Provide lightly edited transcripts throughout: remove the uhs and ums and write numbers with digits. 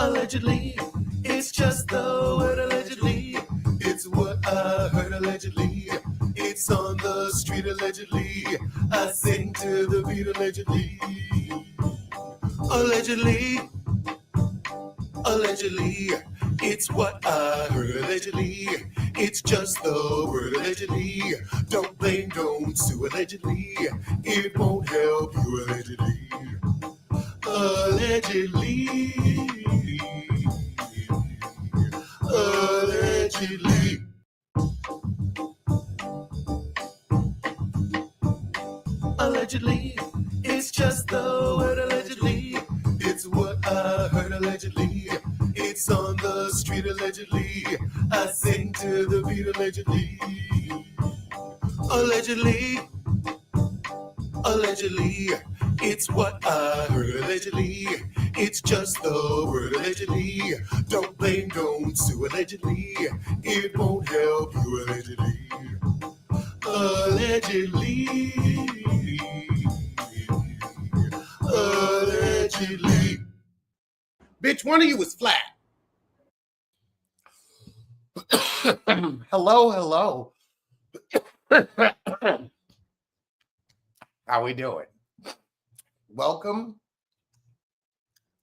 Allegedly, it's just the word allegedly. It's what I heard allegedly. It's on the street allegedly. I sing to the beat allegedly. Allegedly, allegedly, it's what I heard allegedly. It's just the word allegedly. Don't blame, don't sue allegedly. It won't help you allegedly. Allegedly. Allegedly. Allegedly, it's just the word allegedly. It's what I heard allegedly. It's on the street allegedly. I sing to the beat allegedly. Allegedly, allegedly, it's what I heard allegedly. It's just the word allegedly. Don't blame, don't sue allegedly. It won't help you allegedly. Allegedly. Allegedly. Bitch, one of you was flat. Hello. How we doing? Welcome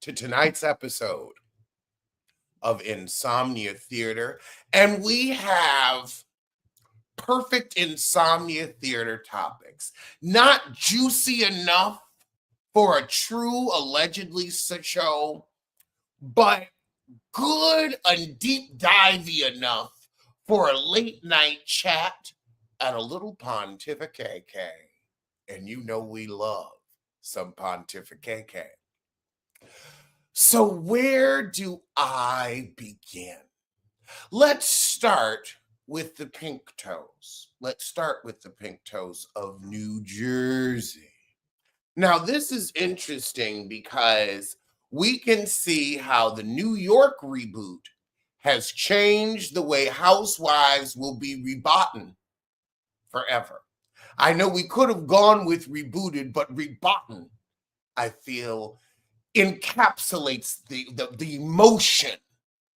to tonight's episode of Insomnia Theater. And we have perfect insomnia theater topics. Not juicy enough for a true allegedly show, but good and deep divey enough for a late night chat and a little pontificate. And you know we love some pontificate. So where do I begin? Let's start with the pink toes. Let's start with the pink toes of New Jersey. Now, this is interesting because we can see how the New York reboot has changed the way Housewives will be reboughten forever. I know we could have gone with rebooted, but reboughten, I feel, encapsulates the emotion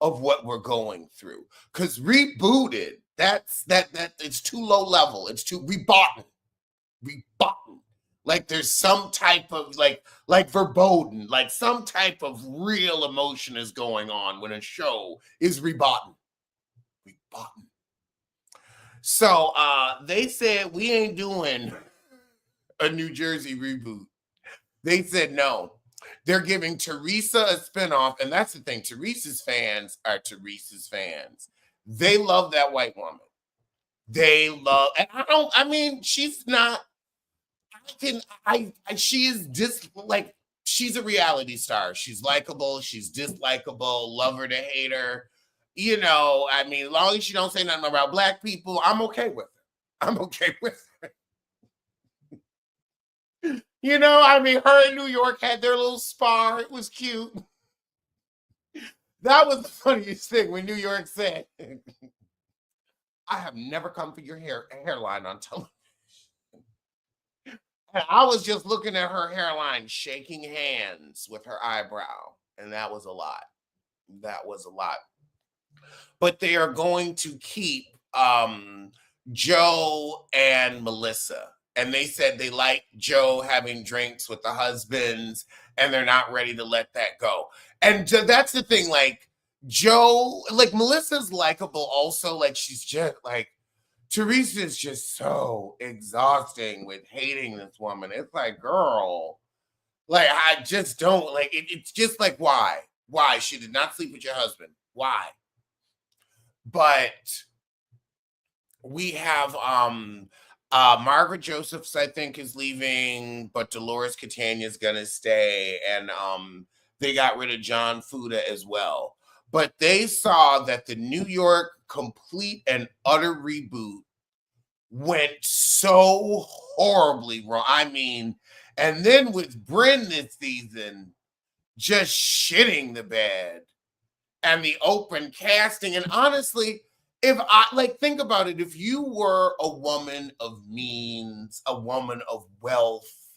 of what we're going through. Because rebooted, that it's too low level. It's too reboughten. Like there's some type of like verboten, like some type of real emotion is going on when a show is reboughten. So they said we ain't doing a New Jersey reboot. They said no. They're giving Teresa a spinoff, and that's the thing. Teresa's fans are Teresa's fans. They love that white woman. They love, and she's not. She is just like, she's a reality star. She's likable. She's dislikable. Love her to hate her. You know, as long as she don't say nothing about black people, I'm okay with her. You know, her and New York had their little spar. It was cute. That was the funniest thing when New York said, I have never come for your hairline on television. And I was just looking at her hairline, shaking hands with her eyebrow. And that was a lot. But they are going to keep Joe and Melissa. And they said they like Joe having drinks with the husbands, and they're not ready to let that go. And that's the thing, like Joe, like Melissa's likable also, like she's just like, Teresa's just so exhausting with hating this woman. It's like, girl, like I just don't, like it's just like, why? She did not sleep with your husband. Why? But we have Margaret Josephs, I think, is leaving, but Dolores Catania's gonna stay, and they got rid of John Fuda as well. But they saw that the New York complete and utter reboot went so horribly wrong. And then with Bryn this season, just shitting the bed and the open casting. And honestly, if think about it, if you were a woman of means, a woman of wealth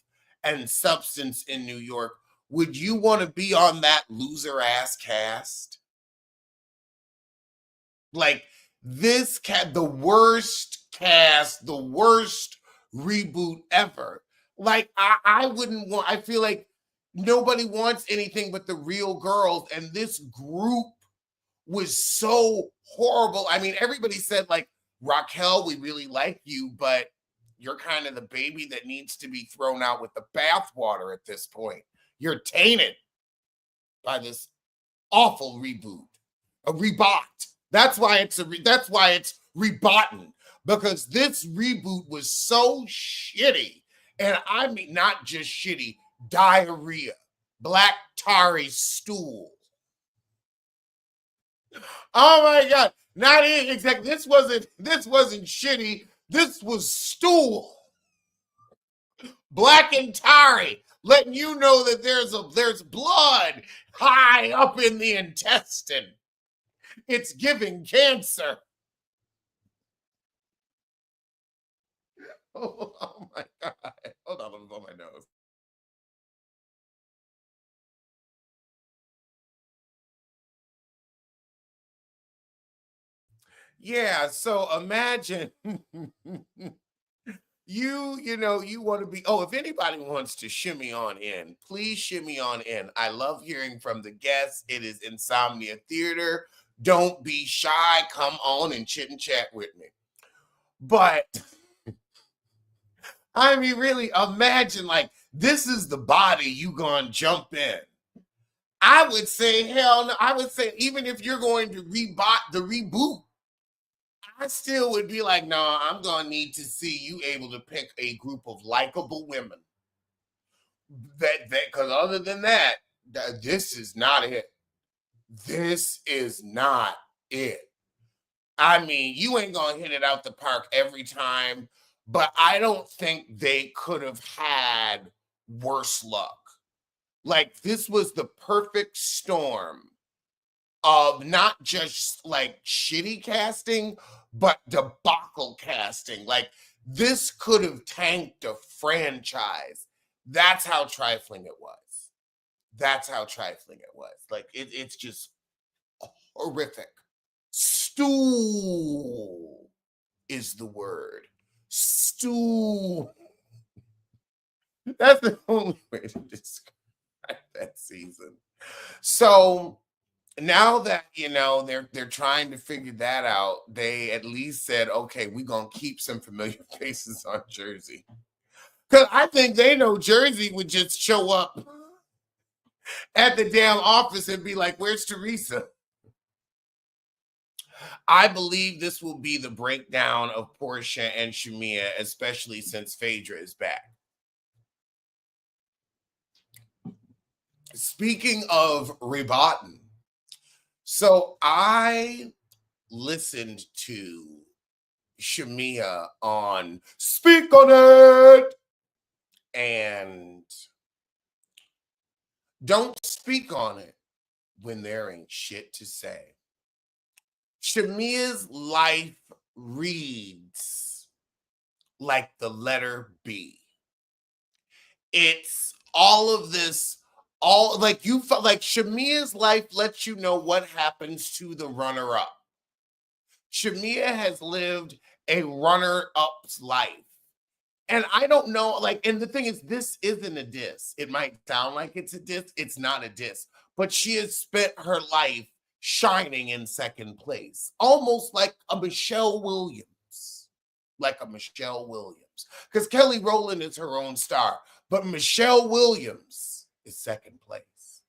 and substance in New York, would you want to be on that loser ass cast? Like this the worst cast, the worst reboot ever. Like I wouldn't want, I feel like nobody wants anything but the real girls, and this group was so horrible. I mean, everybody said like, Raquel, we really like you, but you're kind of the baby that needs to be thrown out with the bathwater at this point. You're tainted by this awful reboot, a rebot. That's why it's rebotten, because this reboot was so shitty, and I mean not just shitty, diarrhea, black tarry stool. Oh my god! Not even exactly. This wasn't shitty. This was stool, black and tarry, letting you know that there's blood high up in the intestine. It's giving cancer. Oh my god! Hold on, I'm on my nose. Yeah, so imagine you want to be, oh, if anybody wants to shimmy on in, please shimmy on in. I love hearing from the guests. It is Insomnia Theater. Don't be shy. Come on and chit and chat with me. But I mean, really imagine like this is the body you gonna jump in. I would say hell no. I would say even if you're going to reboot, I still would be like, no, I'm gonna need to see you able to pick a group of likable women. That because other than that, this is not it. This is not it. I mean, you ain't gonna hit it out the park every time, but I don't think they could have had worse luck. Like this was the perfect storm of not just like shitty casting, but debacle casting. Like this could have tanked a franchise. That's how trifling it was. That's how trifling it was. Like it's just horrific. Stool is the word. Stool. That's the only way to describe that season. So now that they're trying to figure that out, they at least said, okay, we're gonna keep some familiar faces on Jersey. Because I think they know Jersey would just show up at the damn office and be like, where's Teresa? I believe this will be the breakdown of Portia and SHAMEA, especially since Phaedra is back. Speaking of Rebatten, so I listened to SHAMEA on Speak on It, and don't speak on it when there ain't shit to say. SHAMEA's life reads like the letter B. It's all of this, all like you felt like SHAMEA's life lets you know what happens to the runner-up. SHAMEA has lived a runner-up's life. And I don't know, like, and the thing is, this isn't a diss. It might sound like it's a diss. It's not a diss. But she has spent her life shining in second place, almost like a Michelle Williams. Like a Michelle Williams. Because Kelly Rowland is her own star. But Michelle Williams is second place.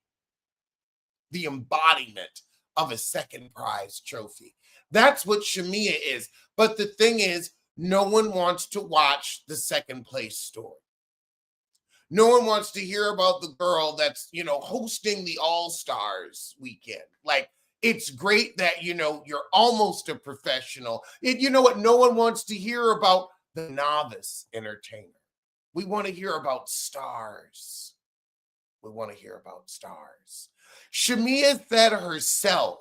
The embodiment of a second prize trophy. That's what SHAMEA is. But the thing is, no one wants to watch the second place story. No one wants to hear about the girl that's, hosting the All-Stars weekend. Like, it's great that, you're almost a professional. You know what? No one wants to hear about the novice entertainer. We want to hear about stars. We want to hear about stars. SHAMEA said herself,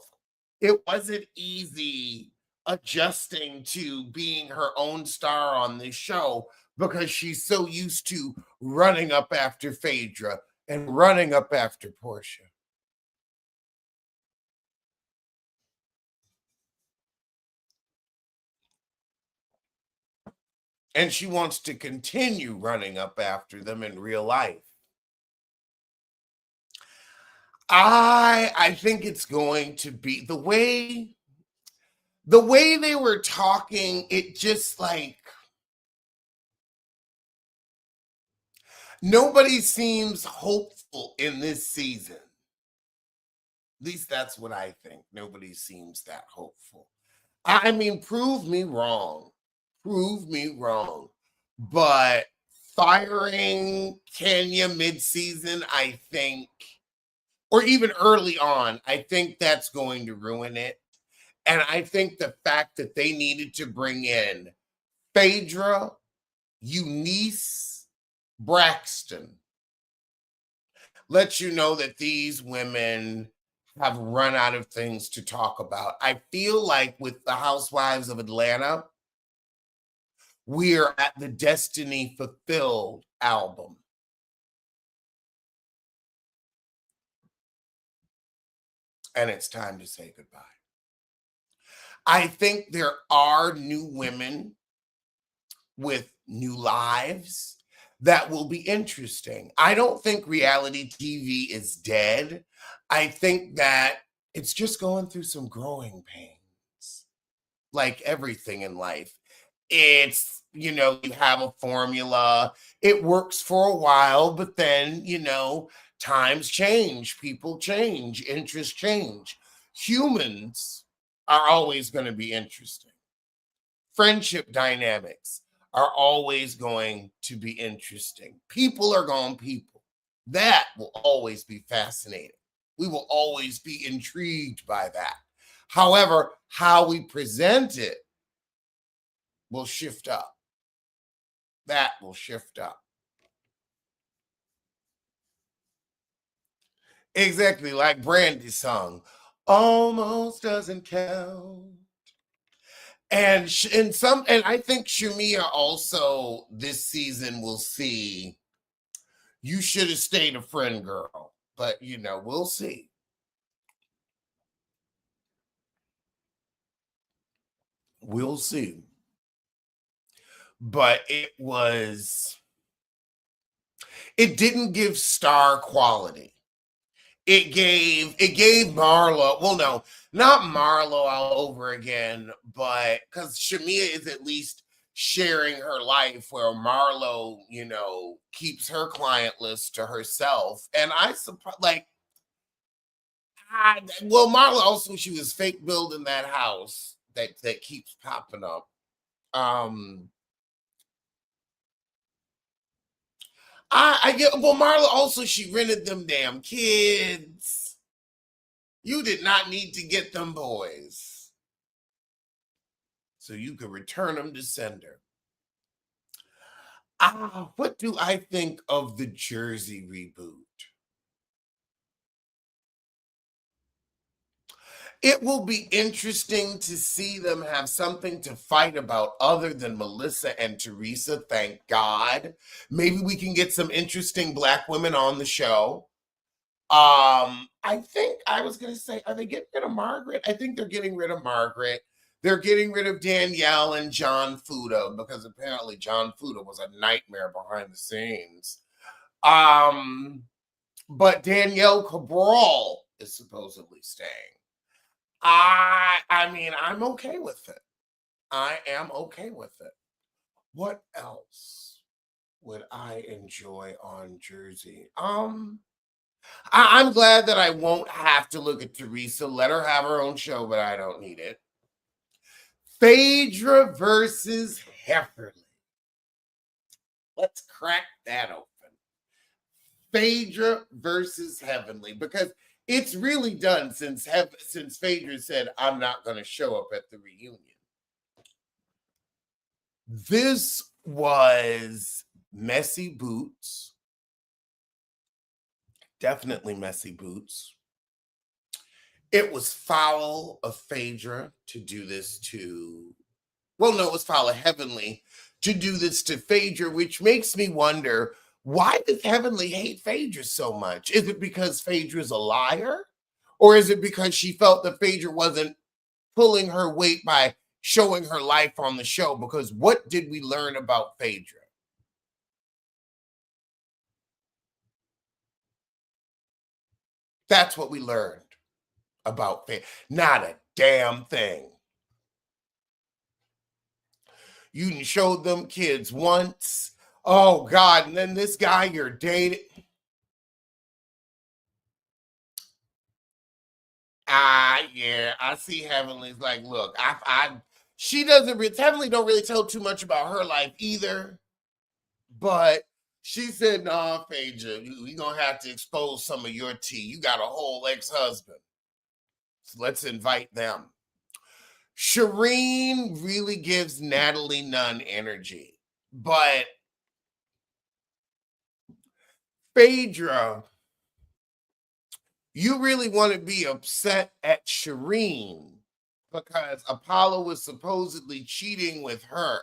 it wasn't easy adjusting to being her own star on this show because she's so used to running up after Phaedra and running up after Portia. And she wants to continue running up after them in real life. I think it's going to be the way they were talking, it just like nobody seems hopeful in this season. At least that's what I think. Nobody seems that hopeful. I mean, prove me wrong. Prove me wrong. But firing Kenya mid-season, I think, or even early on, I think that's going to ruin it. And I think the fact that they needed to bring in Phaedra, Eunice, Braxton lets you know that these women have run out of things to talk about. I feel like with the Housewives of Atlanta, we're at the Destiny Fulfilled album. And it's time to say goodbye. I think there are new women with new lives that will be interesting. I don't think reality TV is dead. I think that it's just going through some growing pains, like everything in life. It's, you have a formula, it works for a while, but then, times change, people change, interests change. Humans are always going to be interesting. Friendship dynamics are always going to be interesting. People are going people. That will always be fascinating. We will always be intrigued by that. However, how we present it will shift up. That will shift up. Exactly like Brandy's song, almost doesn't count. And I think SHAMEA also this season will see, you should have stayed a friend, girl. But we'll see. We'll see. But it didn't give star quality. It gave Marlo, well, no, not Marlo all over again, but because SHAMEA is at least sharing her life, where Marlo, keeps her client list to herself. And I suppose, well, Marlo also, she was fake building that house that keeps popping up. I get, well, Marla also, she rented them damn kids. You did not need to get them boys, so you could return them to sender. What do I think of the Jersey reboot? It will be interesting to see them have something to fight about other than Melissa and Teresa. Thank God. Maybe we can get some interesting Black women on the show. I think I was going to say, are they getting rid of Margaret? I think they're getting rid of Margaret. They're getting rid of Danielle and John Fuda, because apparently John Fuda was a nightmare behind the scenes. But Danielle Cabral is supposedly staying. I mean, I'm okay with it. I am okay with it. What else would I enjoy on Jersey? I'm glad that I won't have to look at Teresa. Let her have her own show, but I don't need it. Phaedra versus Heavenly. Let's crack that open. Phaedra versus Heavenly, because it's really done since Phaedra said, I'm not going to show up at the reunion. This was messy boots. Definitely messy boots. It was foul of Phaedra to do this to, well, no, it was foul of Heavenly to do this to Phaedra, which makes me wonder, Why does Heavenly hate Phaedra so much? Is it because Phaedra's a liar? Or is it because she felt that Phaedra wasn't pulling her weight by showing her life on the show? Because what did we learn about Phaedra? That's what we learned about Phaedra. Not a damn thing. You showed them kids once. Oh, God. And then this guy you're dating. Yeah, I see Heavenly's like, look, she doesn't, Heavenly don't really tell too much about her life either. But she said, nah, Phaedra, we gonna have to expose some of your tea. You got a whole ex-husband. So let's invite them. Shireen really gives Natalie Nunn energy. But Phaedra, you really want to be upset at Shireen because Apollo was supposedly cheating with her.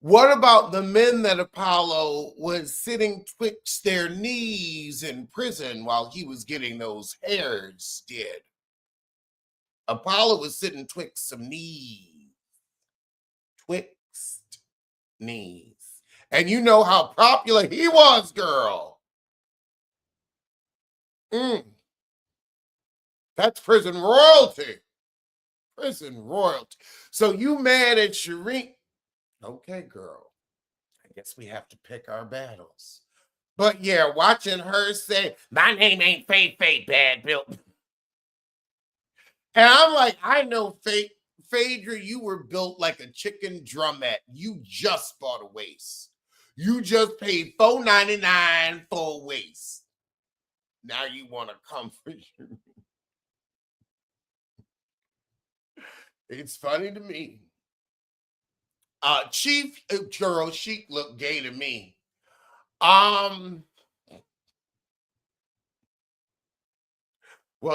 What about the men that Apollo was sitting twixt their knees in prison while he was getting those hairs did? Apollo was sitting twixt some knees. Twixt knees. And you know how popular he was, girl. That's prison royalty. Prison royalty. So you mad at Shireen? Okay, girl. I guess we have to pick our battles. But yeah, watching her say, my name ain't Faye, bad Bill. And I'm like, I know Phaedra, you were built like a chicken drumette. You just bought a waist. You just paid $4.99 for a waist. Now you want to come for you. It's funny to me. Chief girl, she looked gay to me. Well,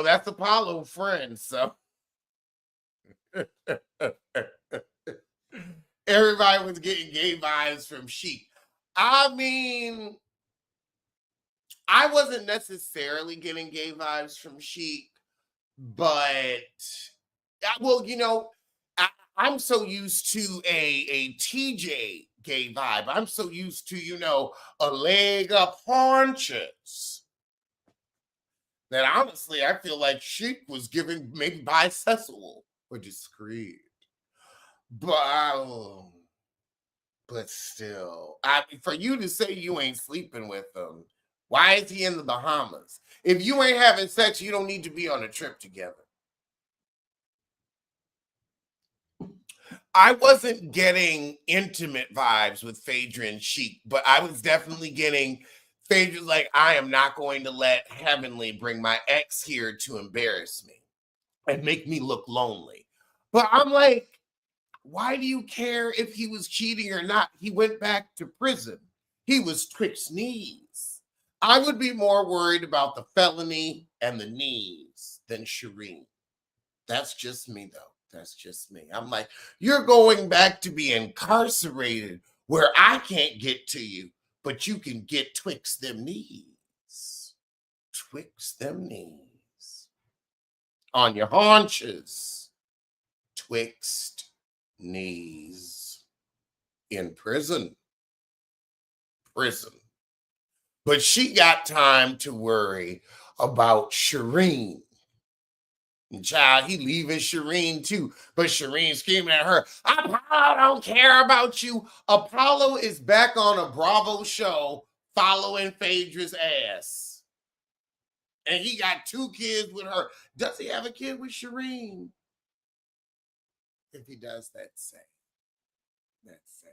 that's Apollo friend, so everybody was getting gay vibes from Sheik. I mean, I wasn't necessarily getting gay vibes from Sheik, but well, you know, I'm so used to a TJ gay vibe. I'm so used to, you know, a leg up haunches. That honestly, I feel like Sheik was giving maybe bisexual or discreet. But still, for you to say you ain't sleeping with him, why is he in the Bahamas? If you ain't having sex, you don't need to be on a trip together. I wasn't getting intimate vibes with Phaedra and Sheik, but I was definitely getting Phaedra's like, I am not going to let Heavenly bring my ex here to embarrass me and make me look lonely. But I'm like, why do you care if he was cheating or not? He went back to prison. He was twixt knees. I would be more worried about the felony and the knees than Shireen. That's just me, though. That's just me. I'm like, you're going back to be incarcerated where I can't get to you, but you can get twixt them knees. Twixt them knees. On your haunches. Twixt knees. In prison. Prison. But she got time to worry about Shireen. And child, he leaving Shireen too. But Shireen screaming at her, Apollo don't care about you. Apollo is back on a Bravo show following Phaedra's ass. And he got 2 kids with her. Does he have a kid with Shireen? If he does, that's sad. That's sad.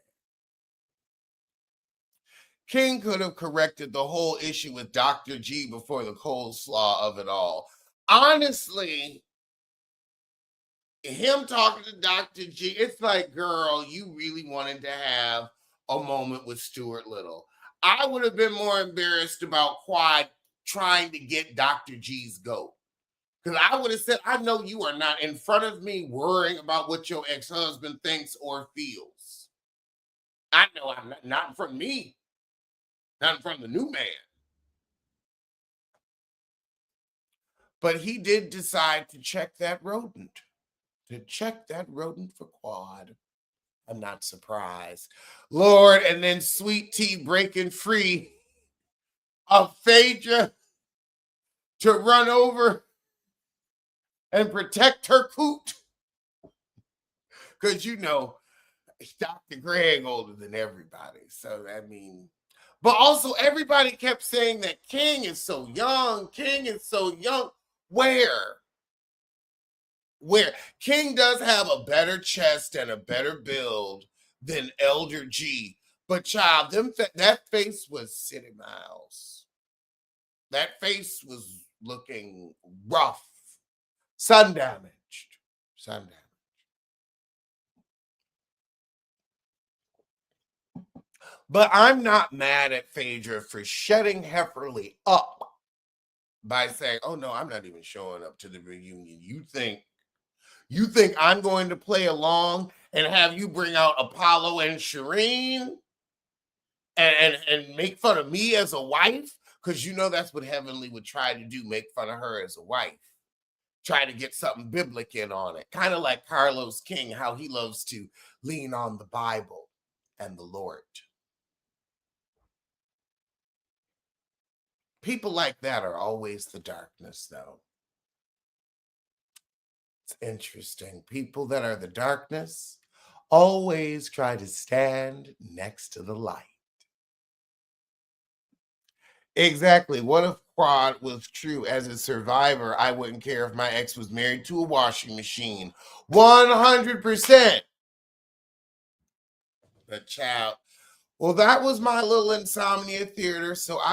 King could have corrected the whole issue with Dr. G before the coleslaw of it all. Honestly, him talking to Dr. G, it's like, girl, you really wanted to have a moment with Stuart Little. I would have been more embarrassed about Quad trying to get Dr. G's goat. Because I would have said, I know you are not in front of me worrying about what your ex-husband thinks or feels. I know I'm not from me. not in front of the new man. But he did decide to check that rodent, for quad. I'm not surprised. Lord, and then Sweet Tea breaking free of Phaedra to run over and protect her coot. Because, you know, Dr. Greg older than everybody. So, I mean, but also everybody kept saying that King is so young. King is so young. Where? King does have a better chest and a better build than Elder G. But child, that face was city miles. That face was looking rough. Sun damaged. But I'm not mad at Phaedra for shutting Heavenly up by saying, oh no, I'm not even showing up to the reunion. You think I'm going to play along and have you bring out Apollo and Shireen and make fun of me as a wife? Because you know that's what Heavenly would try to do, make fun of her as a wife. Try to get something biblical in on it. Kind of like Carlos King, how he loves to lean on the Bible and the Lord. People like that are always the darkness, though. It's interesting. People that are the darkness always try to stand next to the light. Exactly. What if quad was true? As a survivor, I wouldn't care if my ex was married to a washing machine. 100%. The child. Well, that was my little insomnia theater. So I